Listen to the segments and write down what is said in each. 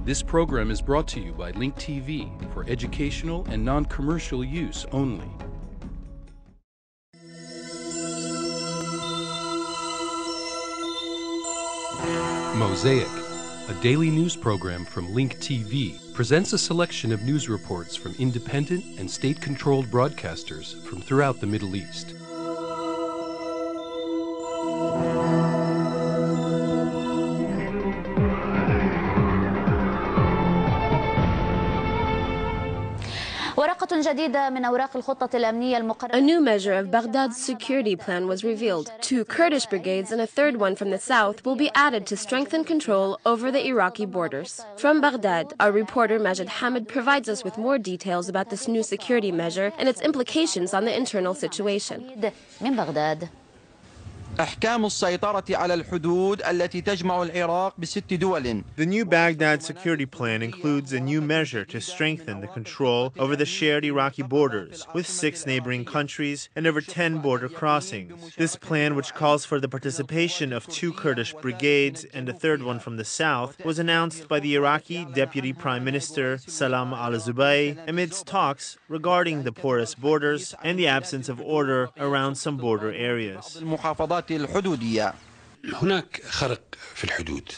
This program is brought to you by Link TV for educational and non-commercial use only. Mosaic, a daily news program from Link TV, presents a selection of news reports from independent and state-controlled broadcasters from throughout the Middle East. A new measure of Baghdad's security plan was revealed. 2 Kurdish brigades and a third one from the south will be added to strengthen control over the Iraqi borders. From Baghdad, our reporter Majid Hamid provides us with more details about this new security measure and its implications on the internal situation. إحكام السيطرة على الحدود التي تجمع العراق ب6 دول. The new Baghdad security plan includes a new measure to strengthen the control over the shared Iraqi borders with 6 neighboring countries and over 10 border crossings. This plan, which calls for the participation of 2 Kurdish brigades and a third one from the south, was announced by the Iraqi Deputy Prime Minister Salam al-Zubayy amidst talks regarding the porous borders and the absence of order around some border areas. هناك خرق في الحدود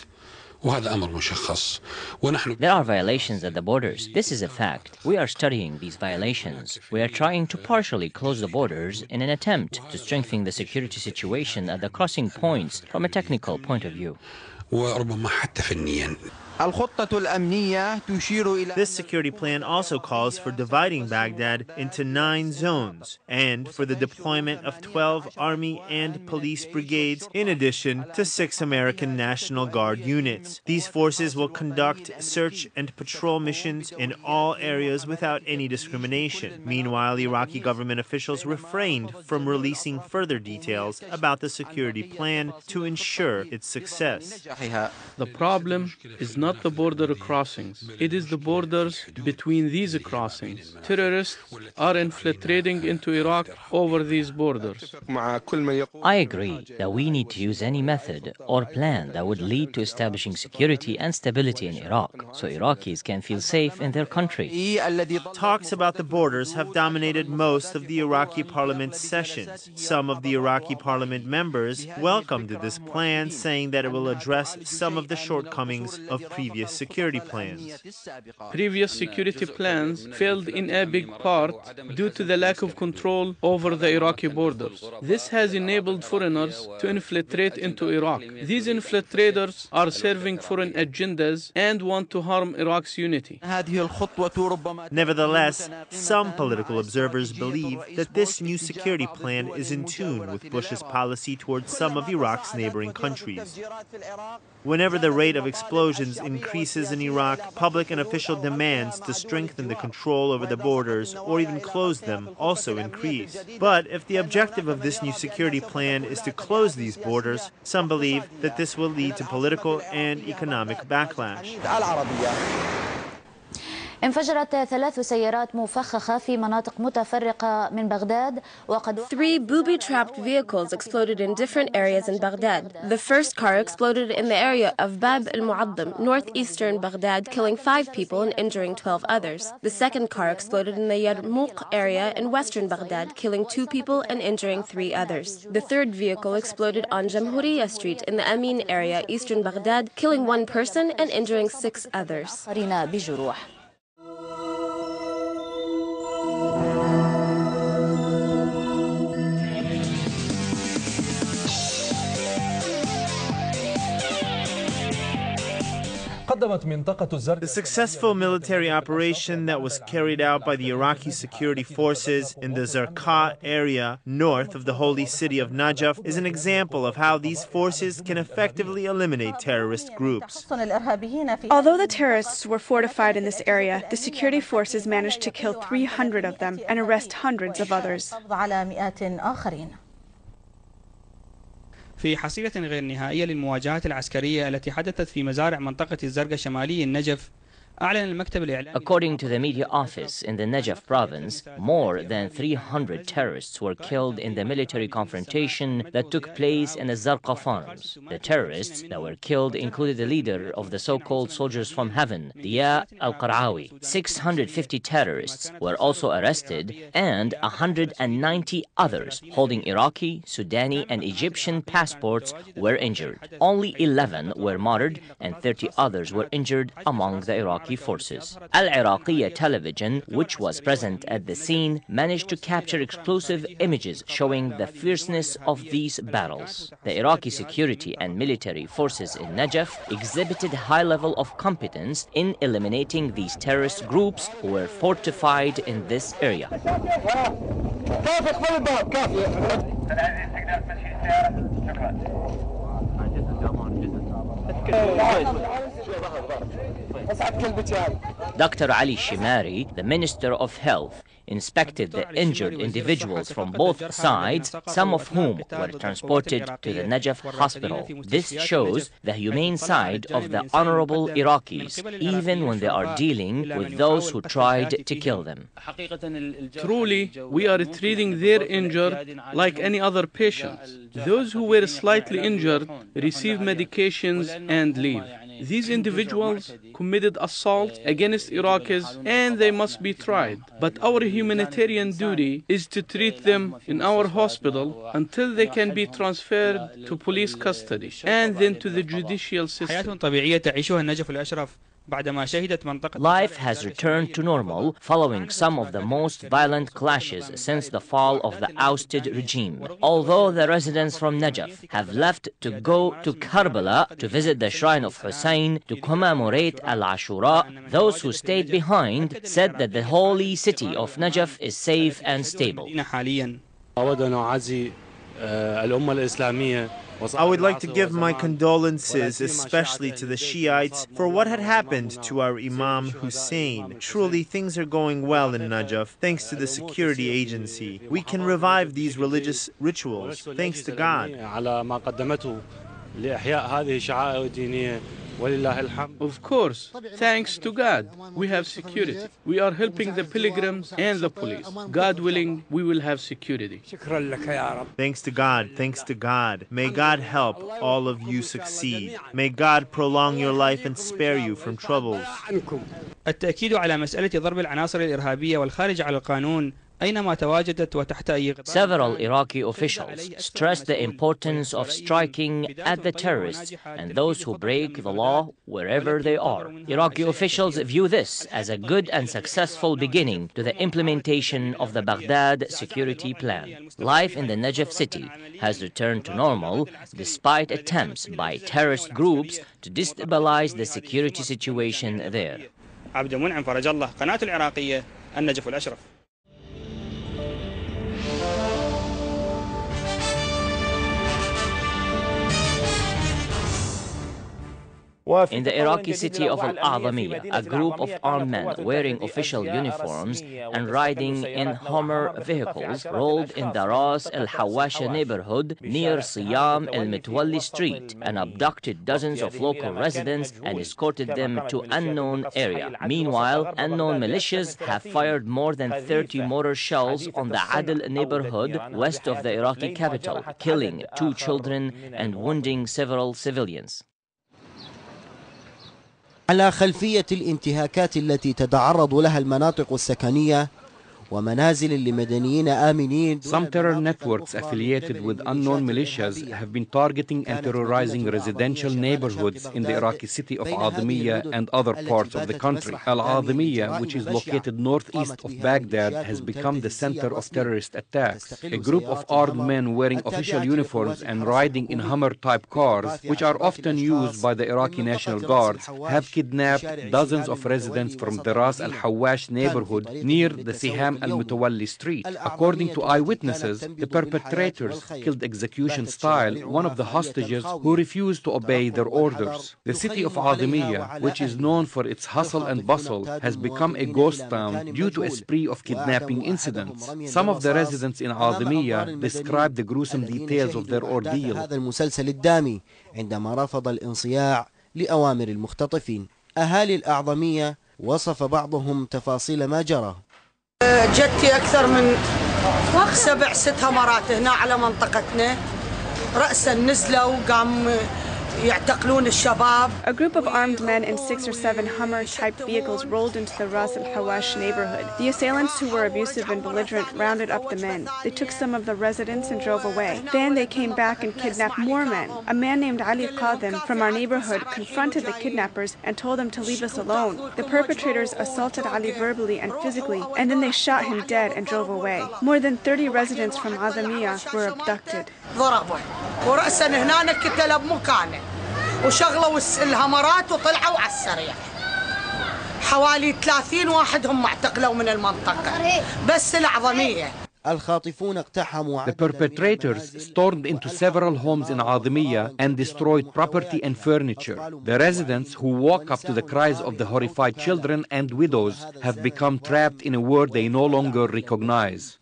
وهذا أمر مشخص ونحن There are violations at the borders. This is a fact. We are studying these violations. We are trying to partially close the borders in an attempt to strengthen the security situation at the crossing points from a technical point of view. وربما حتى فنيا. This security plan also calls for dividing Baghdad into 9 zones and for the deployment of 12 army and police brigades in addition to 6 American National Guard units. These forces will conduct search and patrol missions in all areas without any discrimination. Meanwhile, Iraqi government officials refrained from releasing further details about the security plan to ensure its success. The problem is not the border crossings. It is the borders between these crossings. Terrorists are infiltrating into Iraq over these borders. I agree that we need to use any method or plan that would lead to establishing security and stability in Iraq, so Iraqis can feel safe in their country. Talks about the borders have dominated most of the Iraqi parliament sessions. Some of the Iraqi parliament members welcomed this plan, saying that it will address some of the shortcomings of previous security plans. Previous security plans failed in a big part due to the lack of control over the Iraqi borders. This has enabled foreigners to infiltrate into Iraq. These infiltrators are serving foreign agendas and want to harm Iraq's unity. Nevertheless, some political observers believe that this new security plan is in tune with Bush's policy towards some of Iraq's neighboring countries. Whenever the rate of explosions increases in Iraq, public and official demands to strengthen the control over the borders or even close them also increase. But if the objective of this new security plan is to close these borders, some believe that this will lead to political and economic backlash. انفجرت 3 سيارات مفخخة في مناطق متفرقة من بغداد وقد 3 booby-trapped vehicles exploded in different areas in Baghdad. The first car exploded in the area of Bab al-Mu'addam, northeastern Baghdad, killing 5 people and injuring 12 others. The second car exploded in the Yarmouk area in western Baghdad, killing 2 people and injuring 3 others. The third vehicle exploded on Jamhuriya Street in the Amin area, eastern Baghdad, killing 1 person and injuring 6 others. The successful military operation that was carried out by the Iraqi security forces in the Zarqa area north of the holy city of Najaf is an example of how these forces can effectively eliminate terrorist groups. Although the terrorists were fortified in this area, the security forces managed to kill 300 of them and arrest hundreds of others. في حصيلة غير نهائية للمواجهات العسكرية التي حدثت في مزارع منطقة الزرقاء شمالي النجف According to the media office in the Najaf province, more than 300 terrorists were killed in the military confrontation that took place in the Zarqa farms. The terrorists that were killed included the leader of the so-called Soldiers from Heaven, Diya al-Qar'awi. 650 terrorists were also arrested, and 190 others holding Iraqi, Sudani, and Egyptian passports were injured. Only 11 were martyred, and 30 others were injured among the Iraqi forces. Al-Iraqiya television, which was present at the scene, managed to capture explosive images showing the fierceness of these battles. The Iraqi security and military forces in Najaf exhibited a high level of competence in eliminating these terrorist groups who were fortified in this area. Dr. Ali Shimari, the Minister of Health, inspected the injured individuals from both sides, some of whom were transported to the Najaf hospital. This shows the humane side of the honorable Iraqis, even when they are dealing with those who tried to kill them. Truly, we are treating their injured like any other patients. Those who were slightly injured receive medications and leave. These individuals committed assault against Iraqis and they must be tried. But our humanitarian duty is to treat them in our hospital until they can be transferred to police custody and then to the judicial system. Life has returned to normal following some of the most violent clashes since the fall of the ousted regime. Although the residents from Najaf have left to go to Karbala to visit the shrine of Hussein to commemorate Al-Ashura, those who stayed behind said that the holy city of Najaf is safe and stable. I would like to give my condolences, especially to the Shiites, for what had happened to our Imam Hussein. Truly, things are going well in Najaf, thanks to the security agency. We can revive these religious rituals, thanks to God. Of course, thanks to God, we have security. We are helping the pilgrims and the police. God willing, we will have security. Thanks to God, thanks to God. May God help all of you succeed. May God prolong your life and spare you from troubles. التأكيد على مسألة ضرب العناصر الإرهابية والخارج على القانون Several Iraqi officials stressed the importance of striking at the terrorists and those who break the law wherever they are. Iraqi officials view this as a good and successful beginning to the implementation of the Baghdad security plan. Life in the Najaf city has returned to normal despite attempts by terrorist groups to destabilize the security situation there. عبد المنعم فرج الله قناة العراقية النجف الأشرف. In the Iraqi city of Al-A'zamiya, a group of armed men wearing official uniforms and riding in Hummer vehicles rolled in the Ras al-Hawasha neighborhood near Siyam al-Mitwalli Street and abducted dozens of local residents and escorted them to unknown area. Meanwhile, unknown militias have fired more than 30 mortar shells on the Adel neighborhood west of the Iraqi capital, killing 2 children and wounding several civilians. على خلفية الانتهاكات التي تتعرض لها المناطق السكنية ومنازل لمدنيين آمنين. Some terror networks affiliated with unknown militias have been targeting and terrorizing residential neighborhoods in the Iraqi city of Athemia and other parts of the country. Al-Athemia, which is located northeast of Baghdad, has become the center of terrorist attacks. A group of armed men wearing official uniforms and riding in Hummer-type cars, which are often used by the Iraqi National Guards, have kidnapped dozens of residents from the Ras al-Hawash neighborhood near the Siham al-Mutawalli Street. According to eyewitnesses, the perpetrators killed execution style one of the hostages who refused to obey their orders. The city of Athemia, which is known for its hustle and bustle, has become a ghost town due to a spree of kidnapping incidents. Some of the residents in Athemia describe the gruesome details of their ordeal. عندما رفض الانصياع لأوامر المختطفين. أهالي الأعظمية وصف بعضهم تفاصيل ما جرى. جتي أكثر من 7-6 مرات هنا على منطقتنا، رأسا نزلوا وقام يعتقلون الشباب. A group of armed men in 6 or 7 Hummer-type vehicles rolled into the Ras al-Hawash neighborhood. The assailants, who were abusive and belligerent, rounded up the men. They took some of the residents and drove away. Then they came back and kidnapped more men. A man named Ali Qadim from our neighborhood confronted the kidnappers and told them to leave us alone. The perpetrators assaulted Ali verbally and physically, and then they shot him dead and drove away. More than 30 residents from Athemia were abducted. ورأسا هنا كتلة بمكانه وشغلوا الهمرات وطلعوا على السريع. حوالي 30 واحد هم اعتقلوا من المنطقة بس العظمية. الخاطفون اقتحموا. The perpetrators stormed into several homes in Athemia and destroyed property and furniture. The residents, who woke up to the cries of the horrified children and widows, have become trapped in a world they no longer recognize.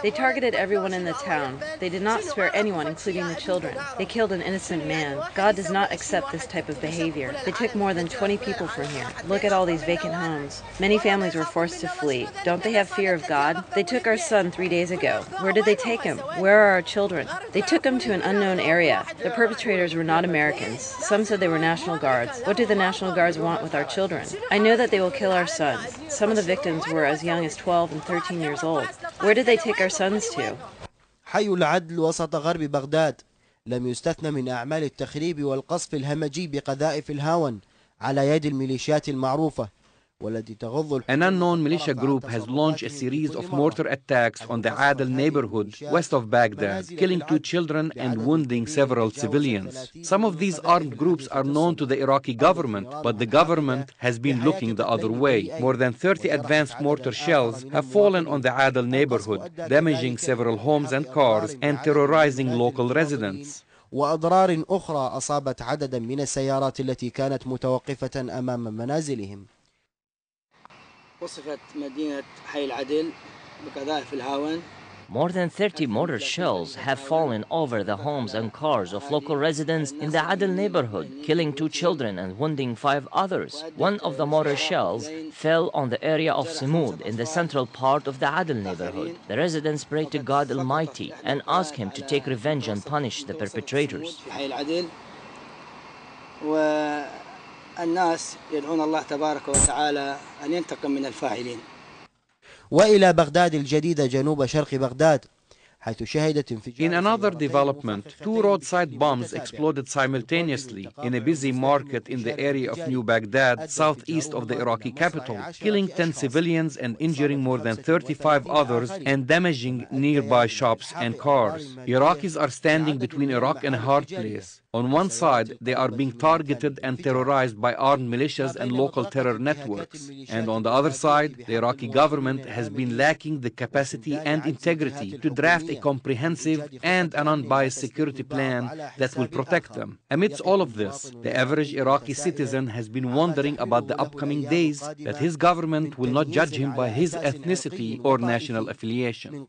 They targeted everyone in the town. They did not spare anyone, including the children. They killed an innocent man. God does not accept this type of behavior. They took more than 20 people from here. Look at all these vacant homes. Many families were forced to flee. Don't they have fear of God? They took our son 3 days ago. Where did they take him? Where are our children? They took him to an unknown area. The perpetrators were not Americans. Some said they were National Guards. What do the National Guards want with our children? I know that they will kill our sons. Some of the victims were as young as 12 and 13 years old. Where did they take our sons to? حي العدل وسط غرب بغداد لم يستثنى من أعمال التخريب والقصف الهمجي بقذائف الهاون على يد الميليشيات المعروفة. An unknown militia group has launched a series of mortar attacks on the Adel neighborhood west of Baghdad, killing 2 children and wounding several civilians. Some of these armed groups are known to the Iraqi government, but the government has been looking the other way. More than 30 advanced mortar shells have fallen on the Adel neighborhood, damaging several homes and cars and terrorizing local residents. وأضرار أخرى أصابت عددا من السيارات التي كانت متوقفة أمام منازلهم. وصفت مدينة حي العدل بقذائف الهاون. More than 30 mortar shells have fallen over the homes and cars of local residents in the Adel neighborhood, killing 2 children and wounding 5 others. One of the mortar shells fell on the area of Simud in the central part of the Adel neighborhood. The residents prayed to God Almighty and asked him to take revenge and punish the perpetrators. الناس يدعون الله تبارك وتعالى أن ينتقم من الفاعلين. وإلى بغداد الجديدة جنوب شرق بغداد حيث شهدت In another development, 2 roadside bombs exploded simultaneously in a busy market in the area of New Baghdad, southeast of the Iraqi capital, killing 10 civilians and injuring more than 35 others and damaging nearby shops and cars. Iraqis are standing between Iraq and a hard place. On one side, they are being targeted and terrorized by armed militias and local terror networks. And on the other side, the Iraqi government has been lacking the capacity and integrity to draft a comprehensive and an unbiased security plan that will protect them. Amidst all of this, the average Iraqi citizen has been wondering about the upcoming days that his government will not judge him by his ethnicity or national affiliation.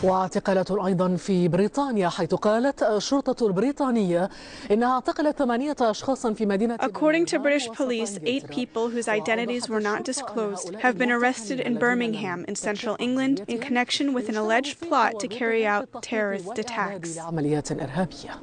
واعتقالات أيضا في بريطانيا حيث قالت الشرطة البريطانية إنها اعتقلت 8 أشخاصا في مدينة. According to British police, 8 people whose identities were not disclosed have been arrested in Birmingham in central England in connection with an alleged plot to carry out terrorist attacks. عمليات إرهابية.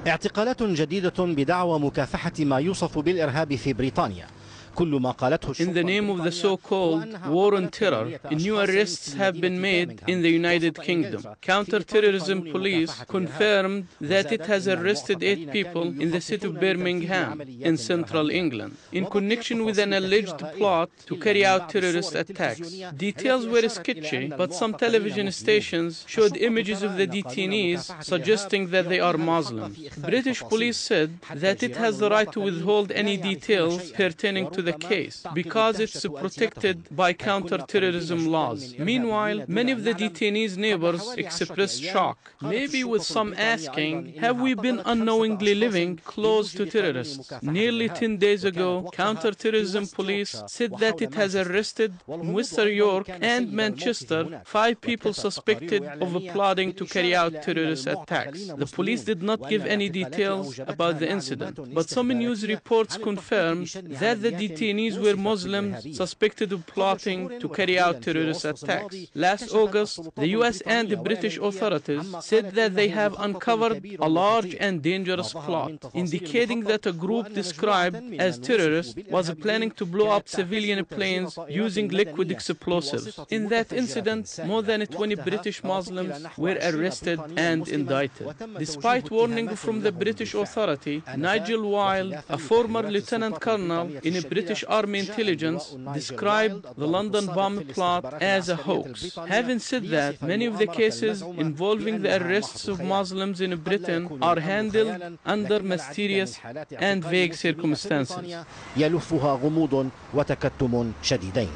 اعتقالات جديدة بدعوى مكافحة ما يوصف بالإرهاب في بريطانيا. In the name of the so-called war on terror, new arrests have been made in the United Kingdom. Counter-terrorism police confirmed that it has arrested 8 people in the city of Birmingham in central England in connection with an alleged plot to carry out terrorist attacks. Details were sketchy, but some television stations showed images of the detainees suggesting that they are Muslims. British police said that it has the right to withhold any details pertaining to to the case because it's protected by counter-terrorism laws. Meanwhile, many of the detainees' neighbors expressed shock, maybe with some asking, have we been unknowingly living close to terrorists? Nearly 10 days ago, counter-terrorism police said that it has arrested in Western York and Manchester 5 people suspected of plotting to carry out terrorist attacks. The police did not give any details about the incident, but some news reports confirmed that the detainees were Muslims suspected of plotting to carry out terrorist attacks. Last August, the US and the British authorities said that they have uncovered a large and dangerous plot, indicating that a group described as terrorists was planning to blow up civilian planes using liquid explosives. In that incident, more than 20 British Muslims were arrested and indicted. Despite warning from the British Authority, Nigel Wilde, a former lieutenant colonel in a British Army intelligence, described the London bomb plot as a hoax. Having said that, many of the cases involving the arrests of Muslims in Britain are handled under mysterious and vague circumstances. يلفها غموض وتكتم شديدين.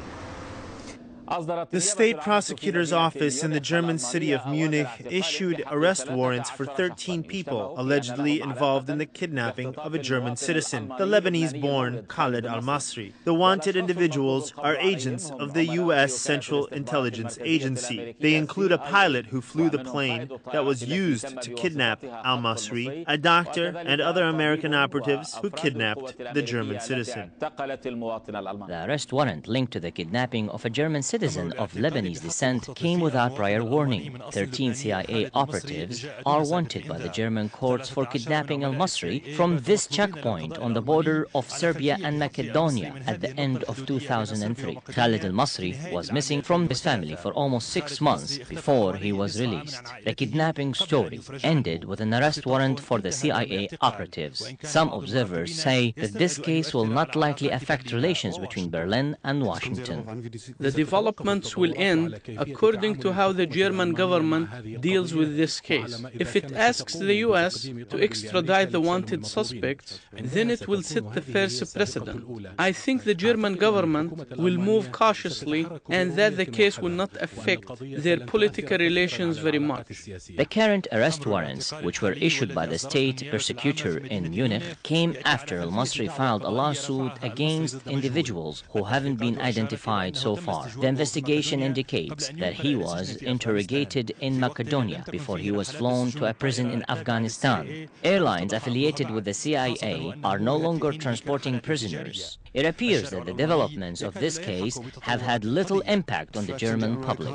The state prosecutor's office in the German city of Munich issued arrest warrants for 13 people allegedly involved in the kidnapping of a German citizen, the Lebanese-born Khaled al-Masri. The wanted individuals are agents of the U.S. Central Intelligence Agency. They include a pilot who flew the plane that was used to kidnap al-Masri, a doctor, and other American operatives who kidnapped the German citizen. The arrest warrant linked to the kidnapping of a German citizen of Lebanese descent came without prior warning. 13 CIA operatives are wanted by the German courts for kidnapping al-Masri from this checkpoint on the border of Serbia and Macedonia at the end of 2003. Khaled al-Masri was missing from his family for almost 6 months before he was released. The kidnapping story ended with an arrest warrant for the CIA operatives. Some observers say that this case will not likely affect relations between Berlin and Washington. The developments will end according to how the German government deals with this case. If it asks the US to extradite the wanted suspects, then it will set the first precedent. I think the German government will move cautiously and that the case will not affect their political relations very much. The current arrest warrants, which were issued by the state prosecutor in Munich, came after al-Masri filed a lawsuit against individuals who haven't been identified so far. The investigation indicates that he was interrogated in Macedonia before he was flown to a prison in Afghanistan. Airlines affiliated with the CIA are no longer transporting prisoners. It appears that the developments of this case have had little impact on the German public.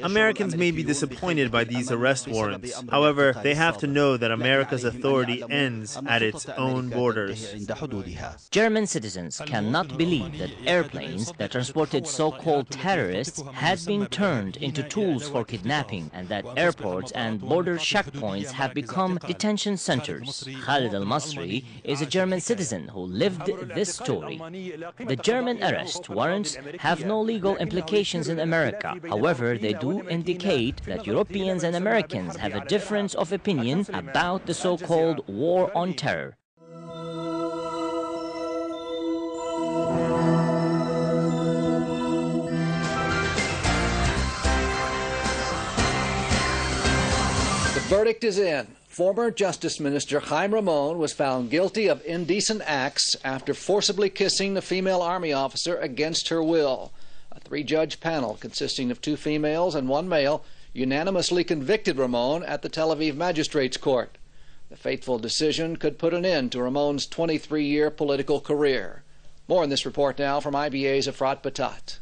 Americans may be disappointed by these arrest warrants. However, they have to know that America's authority ends at its own borders. German citizens cannot believe that airplanes that transported so-called terrorists had been turned into tools for kidnapping and that airports and border checkpoints have become detention centers. Khaled al-Masri is a German citizen who lived this story. The German arrest warrants have no legal implications in America. However, they do indicate that Europeans and Americans have a difference of opinion about the so-called war on terror. The verdict is in. Former Justice Minister Chaim Ramon was found guilty of indecent acts after forcibly kissing a female army officer against her will. A 3-judge panel consisting of 2 females and 1 male unanimously convicted Ramon at the Tel Aviv Magistrates Court. The fateful decision could put an end to Ramon's 23-year political career. More in this report now from IBA's Efrat Batat.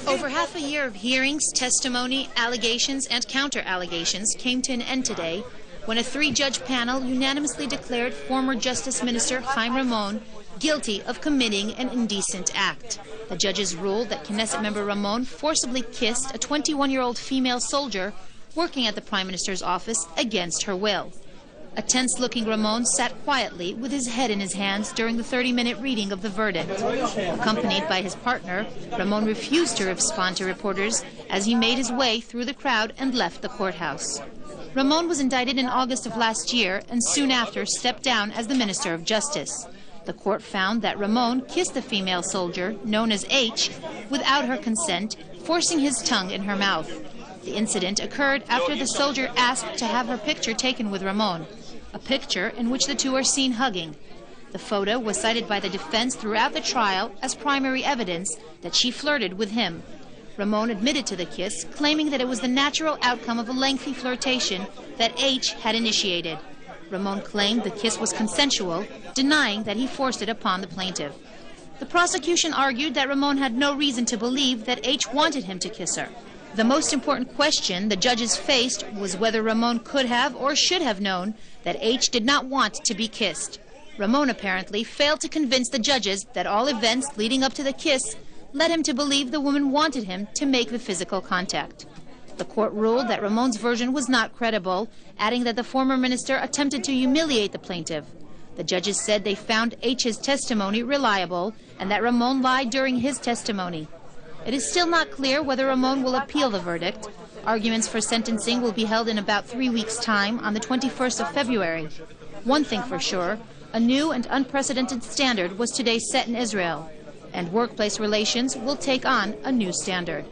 Over half a year of hearings, testimony, allegations, and counter-allegations came to an end today when a 3-judge panel unanimously declared former Justice Minister Chaim Ramon guilty of committing an indecent act. The judges ruled that Knesset member Ramon forcibly kissed a 21-year-old female soldier working at the Prime Minister's office against her will. A tense-looking Ramon sat quietly with his head in his hands during the 30-minute reading of the verdict. Accompanied by his partner, Ramon refused to respond to reporters as he made his way through the crowd and left the courthouse. Ramon was indicted in August of last year and soon after stepped down as the Minister of Justice. The court found that Ramon kissed the female soldier, known as H, without her consent, forcing his tongue in her mouth. The incident occurred after the soldier asked to have her picture taken with Ramon, a picture in which the two are seen hugging. The photo was cited by the defense throughout the trial as primary evidence that she flirted with him. Ramon admitted to the kiss, claiming that it was the natural outcome of a lengthy flirtation that H had initiated. Ramon claimed the kiss was consensual, denying that he forced it upon the plaintiff. The prosecution argued that Ramon had no reason to believe that H wanted him to kiss her. The most important question the judges faced was whether Ramon could have or should have known that H did not want to be kissed. Ramon apparently failed to convince the judges that all events leading up to the kiss led him to believe the woman wanted him to make the physical contact. The court ruled that Ramon's version was not credible, adding that the former minister attempted to humiliate the plaintiff. The judges said they found H's testimony reliable and that Ramon lied during his testimony. It is still not clear whether Ramon will appeal the verdict. Arguments for sentencing will be held in about 3 weeks' time on the 21st of February. One thing for sure, a new and unprecedented standard was today set in Israel, and workplace relations will take on a new standard.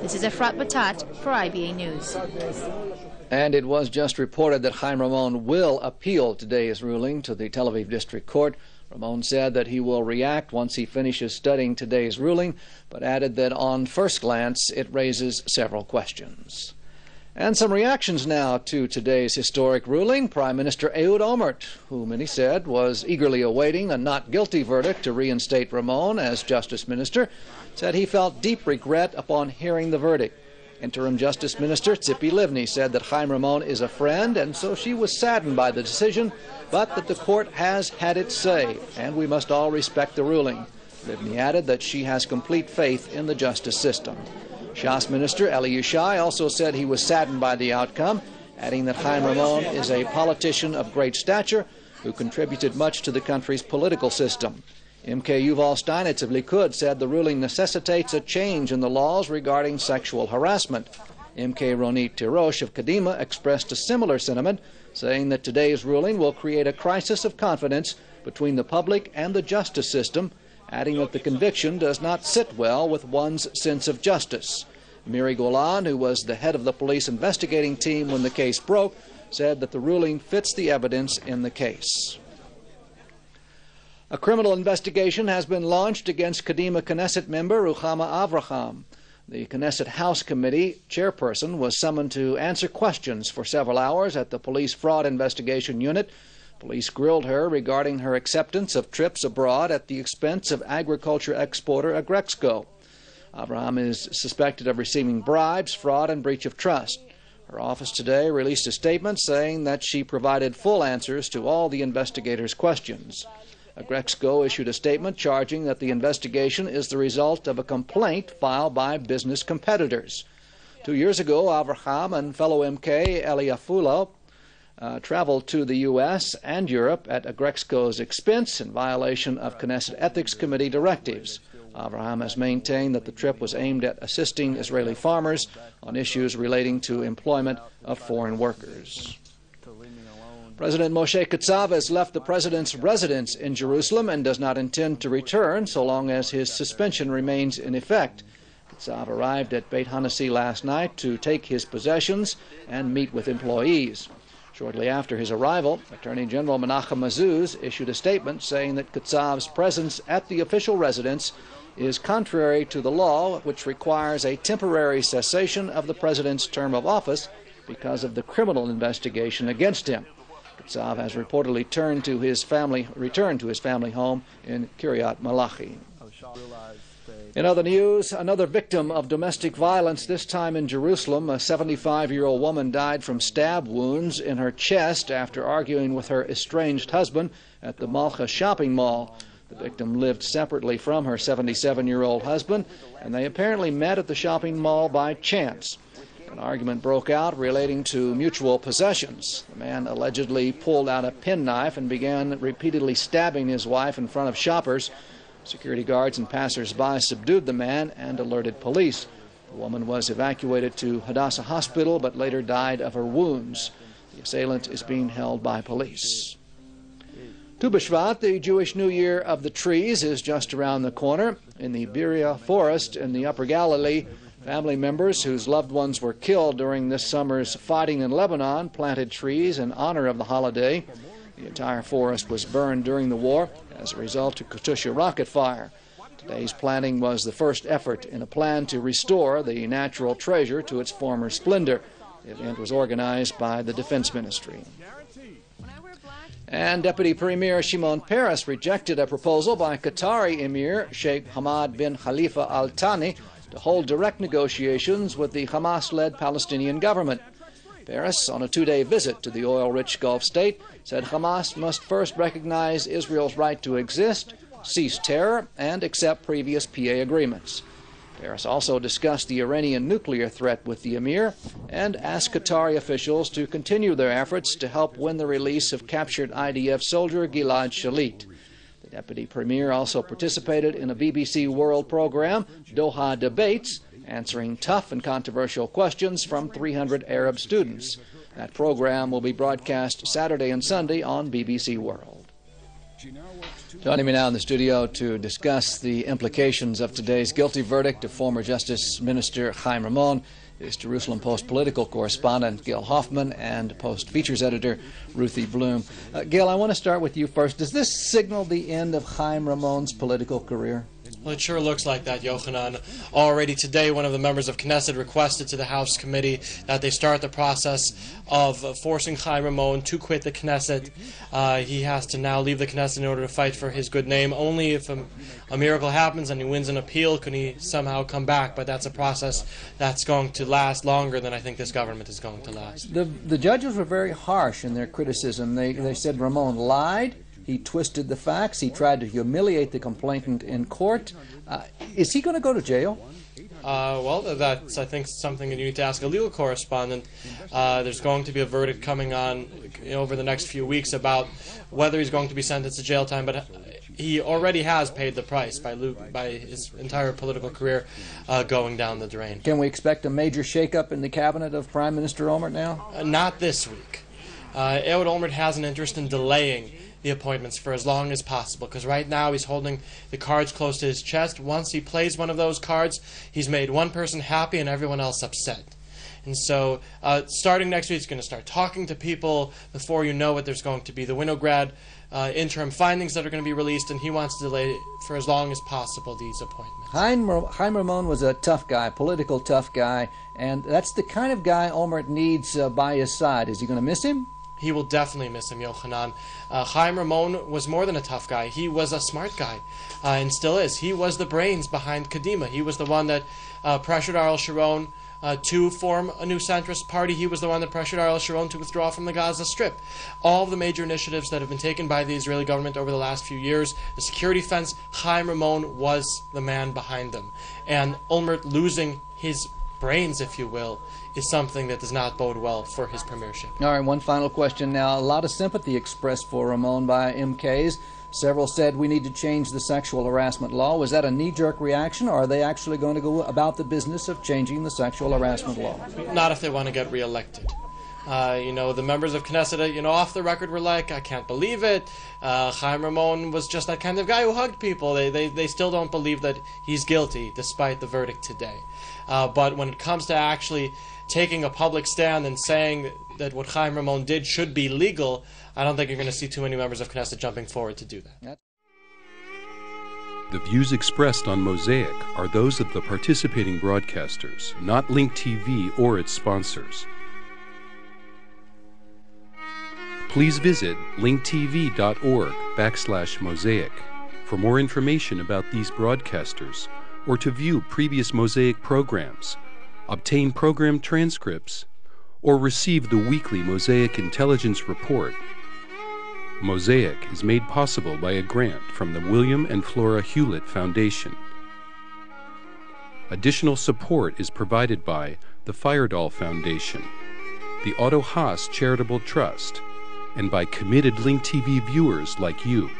This is Efrat Batat for IBA News. And it was just reported that Chaim Ramon will appeal today's ruling to the Tel Aviv District Court. Ramon said that he will react once he finishes studying today's ruling, but added that on first glance it raises several questions. And some reactions now to today's historic ruling. Prime Minister Ehud Olmert, who many said was eagerly awaiting a not guilty verdict to reinstate Ramon as Justice Minister, said he felt deep regret upon hearing the verdict. Interim Justice Minister Tzipi Livni said that Chaim Ramon is a friend, and so she was saddened by the decision, but that the court has had its say, and we must all respect the ruling. Livni added that she has complete faith in the justice system. Shas Minister Eli Yishai also said he was saddened by the outcome, adding that Chaim Ramon is a politician of great stature who contributed much to the country's political system. MK Yuval Steinitz of Likud said the ruling necessitates a change in the laws regarding sexual harassment. MK Ronit Tirosh of Kadima expressed a similar sentiment, saying that today's ruling will create a crisis of confidence between the public and the justice system, adding that the conviction does not sit well with one's sense of justice. Miri Golan, who was the head of the police investigating team when the case broke, said that the ruling fits the evidence in the case. A criminal investigation has been launched against Kadima Knesset member Ruchama Avraham. The Knesset House Committee chairperson was summoned to answer questions for several hours at the Police Fraud Investigation Unit. Police grilled her regarding her acceptance of trips abroad at the expense of agriculture exporter Agrexco. Avraham is suspected of receiving bribes, fraud, and breach of trust. Her office today released a statement saying that she provided full answers to all the investigators' questions. Agrexco issued a statement charging that the investigation is the result of a complaint filed by business competitors. 2 years ago, Avraham and fellow MK Eli Afulo traveled to the U.S. and Europe at Agrexco's expense in violation of Knesset Ethics Committee directives. Avraham has maintained that the trip was aimed at assisting Israeli farmers on issues relating to employment of foreign workers. President Moshe Katsav has left the president's residence in Jerusalem and does not intend to return so long as his suspension remains in effect. Katsav arrived at Beit Hanassi last night to take his possessions and meet with employees. Shortly after his arrival, Attorney General Menachem Mazuz issued a statement saying that Katsav's presence at the official residence is contrary to the law, which requires a temporary cessation of the president's term of office because of the criminal investigation against him. Katsav has reportedly returned to his family home in Kiryat Malachi. In other news, another victim of domestic violence, this time in Jerusalem. A 75-year-old woman died from stab wounds in her chest after arguing with her estranged husband at the Malcha shopping mall. The victim lived separately from her 77-year-old husband, and they apparently met at the shopping mall by chance. An argument broke out relating to mutual possessions. The man allegedly pulled out a penknife and began repeatedly stabbing his wife in front of shoppers. Security guards and passers-by subdued the man and alerted police. The woman was evacuated to Hadassah Hospital but later died of her wounds. The assailant is being held by police. Tu B'Shvat, the Jewish New Year of the Trees, is just around the corner. In the Berea Forest in the Upper Galilee, family members whose loved ones were killed during this summer's fighting in Lebanon planted trees in honor of the holiday. The entire forest was burned during the war as a result of Katyusha rocket fire. Today's planting was the first effort in a plan to restore the natural treasure to its former splendor. The event was organized by the Defense Ministry. And Deputy Premier Shimon Peres rejected a proposal by Qatari Emir Sheikh Hamad bin Khalifa Al Thani to hold direct negotiations with the Hamas-led Palestinian government. Peres, on a two-day visit to the oil-rich Gulf state, said Hamas must first recognize Israel's right to exist, cease terror, and accept previous PA agreements. Peres also discussed the Iranian nuclear threat with the emir and asked Qatari officials to continue their efforts to help win the release of captured IDF soldier Gilad Shalit. The deputy premier also participated in a BBC World program, Doha Debates, answering tough and controversial questions from 300 Arab students. That program will be broadcast Saturday and Sunday on BBC World. Joining me now in the studio to discuss the implications of today's guilty verdict of former Justice Minister Chaim Ramon is Jerusalem Post political correspondent Gil Hoffman and Post features editor Ruthie Bloom. Gil, I want to start with you first. Does this signal the end of Chaim Ramon's political career? Well, it sure looks like that, Yochanan. Already today, one of the members of Knesset requested to the House committee that they start the process of forcing Chaim Ramon to quit the Knesset. He has to now leave the Knesset in order to fight for his good name. Only if a miracle happens and he wins an appeal can he somehow come back, but that's a process that's going to last longer than I think this government is going to last. The judges were very harsh in their criticism. They said Ramon lied. He twisted the facts. He tried to humiliate the complainant in court. Is he going to go to jail? Well, that's, I think, something that you need to ask a legal correspondent. There's going to be a verdict coming on over the next few weeks about whether he's going to be sentenced to jail time, but he already has paid the price by his entire political career going down the drain. Can we expect a major shakeup in the cabinet of Prime Minister Olmert now? Not this week. Ehud Olmert has an interest in delaying the appointments for as long as possible, because right now he's holding the cards close to his chest. Once he plays one of those cards, he's made one person happy and everyone else upset. And so starting next week, he's going to start talking to people. Before you know it, there's going to be the Winograd interim findings that are going to be released, and he wants to delay for as long as possible these appointments. Chaim Ramon was a tough guy, political tough guy, and that's the kind of guy Olmert needs by his side. Is he going to miss him? He will definitely miss him, Yochanan. Chaim Ramon was more than a tough guy. He was a smart guy, and still is. He was the brains behind Kadima. He was the one that pressured Ariel Sharon to form a new centrist party. He was the one that pressured Ariel Sharon to withdraw from the Gaza Strip. All of the major initiatives that have been taken by the Israeli government over the last few years, the security fence, Chaim Ramon was the man behind them. And Olmert losing his brains, if you will, is something that does not bode well for his premiership. All right, one final question now. A lot of sympathy expressed for Ramon by MKs. Several said we need to change the sexual harassment law. Was that a knee-jerk reaction, or are they actually going to go about the business of changing the sexual harassment law? Not if they want to get reelected. The members of Knesset, off the record were like, I can't believe it. Chaim Ramon was just that kind of guy who hugged people. They still don't believe that he's guilty, despite the verdict today. But when it comes to actually taking a public stand and saying that what Chaim Ramon did should be legal, I don't think you're going to see too many members of Knesset jumping forward to do that. The views expressed on Mosaic are those of the participating broadcasters, not Link TV or its sponsors. Please visit linktv.org/Mosaic for more information about these broadcasters or to view previous Mosaic programs, obtain program transcripts, or receive the weekly Mosaic Intelligence Report. Mosaic is made possible by a grant from the William and Flora Hewlett Foundation. Additional support is provided by the Firedoll Foundation, the Otto Haas Charitable Trust, and by committed Link TV viewers like you.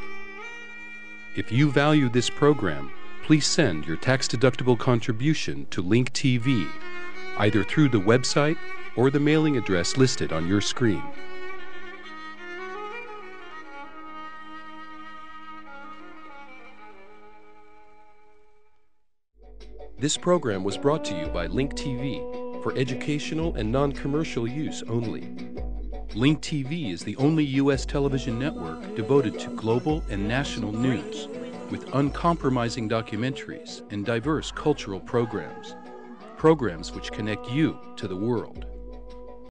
If you value this program, please send your tax-deductible contribution to Link TV, either through the website or the mailing address listed on your screen. This program was brought to you by Link TV for educational and non-commercial use only. Link TV is the only U.S. television network devoted to global and national news, with uncompromising documentaries and diverse cultural programs. Programs which connect you to the world.